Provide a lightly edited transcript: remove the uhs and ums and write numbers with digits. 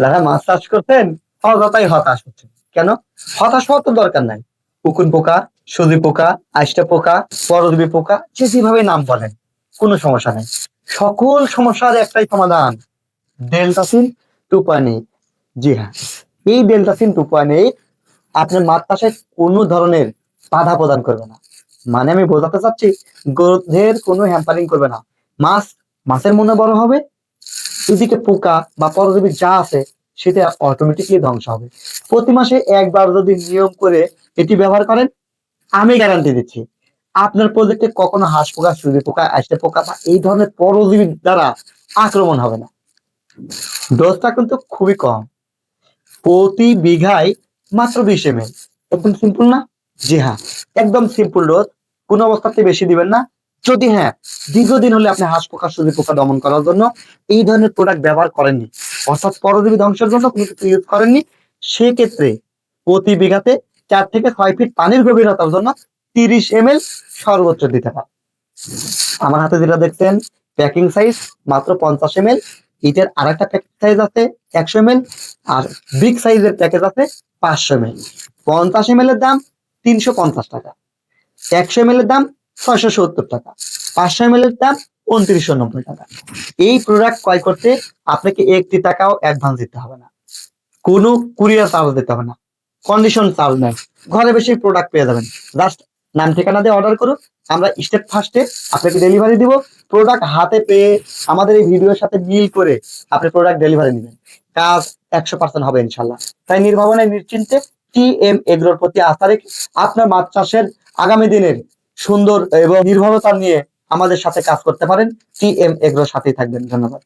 যারা মাছ চাষ করতেন অযথাই হতাশ হচ্ছেন কেন? হতাশ হওয়ার তো দরকার নাই। উকুন পোকা, সুজি পোকা, আইসটা পোকা, পরজীবী পোকা, যে যেভাবে নাম বলেন, কোনো সমস্যা নেই। সকল সমস্যার একটাই সমাধান, ডেল্টাসিন 2.8। জি হ্যাঁ, এই ডেল্টাসিন 2.8 আপনার মাছ চাষে কোনো ধরনের বাধা প্রদান করবে না। মানে আমি বোঝাতে চাচ্ছি, গ্রোথের কোনো হ্যাম্পারিং করবে না। মাছ মাছের মনে বড় হবে, এদিকে পোকা বা পরজীবী যা আছে সেটা অটোমেটিকলি ধ্বংস হবে। প্রতি মাসে একবার যদি নিয়ম করে এটি ব্যবহার করেন, আমি গ্যারান্টি দিচ্ছি আপনার প্রজেক্টে কখনো হাঁস পোকা, সুজি পোকা, আইসে পোকা বা এই ধরনের পরজীবী দ্বারা আক্রমণ হবে না। ডোজটা কিন্তু খুবই কম, প্রতি বিঘায় মাত্র 20 ml। একদম সিম্পল না? জি হ্যাঁ, একদম সিম্পল ডোজ। কোন অবস্থাতে বেশি দিবেন না। যদি হ্যাঁ, দীর্ঘদিন হলে আপনি হাঁস পোকা, সুজি পোকা দমন করার জন্য এই ধরনের প্রোডাক্ট ব্যবহার করেননি, অর্থাৎ পরজীবী ধ্বংসের জন্য কোনো কিছু ইউজ করেননি, সেক্ষেত্রে প্রতি বিঘাতে 4 থেকে 6 ফিট পানির গভীরতার জন্য 30 ml সর্বোচ্চ দিতে পারে। আমার হাতে যেটা দেখছেন প্যাকিং সাইজ মাত্র 50 ml। এটার আর একটা প্যাকেজ সাইজ আছে 100 ml, আর বিগ সাইজের প্যাকেজ আছে 500 ml। 50 ml এর দাম 350 টাকা, 100 ml এর দাম 670 টাকা, 500 ml এর দাম 2990 টাকা। এই প্রোডাক্ট ক্রয় করতে আপনাকে 1 টাকাও অ্যাডভান্স দিতে হবে না, কোনো কুরিয়ার চার্জ দিতে হবে না, কন্ডিশন চার্জ নেই, ঘরে বসে প্রোডাক্ট পেয়ে যাবেন। জাস্ট নাম ঠিকানা দিয়ে অর্ডার করুন, আমরা স্টেপ ফার্স্টে আপনাকে ডেলিভারি দিব। প্রোডাক্ট হাতে পেয়ে আমাদের এই ভিডিওর সাথে মিল করে আপনি প্রোডাক্ট ডেলিভারি নেবেন, কাজ 100% হবে ইনশাল্লাহ। তাই নির্ভাবনে নিশ্চিন্তে টিএম এগ্রোর প্রতি আস্থা রেখে আপনার মাছ চাষের আগামী দিনের সুন্দর এবং নির্ভরতা নিয়ে আমাদের সাথে কাজ করতে পারেন। টিএম এগ্রোর সাথেই থাকবেন। ধন্যবাদ।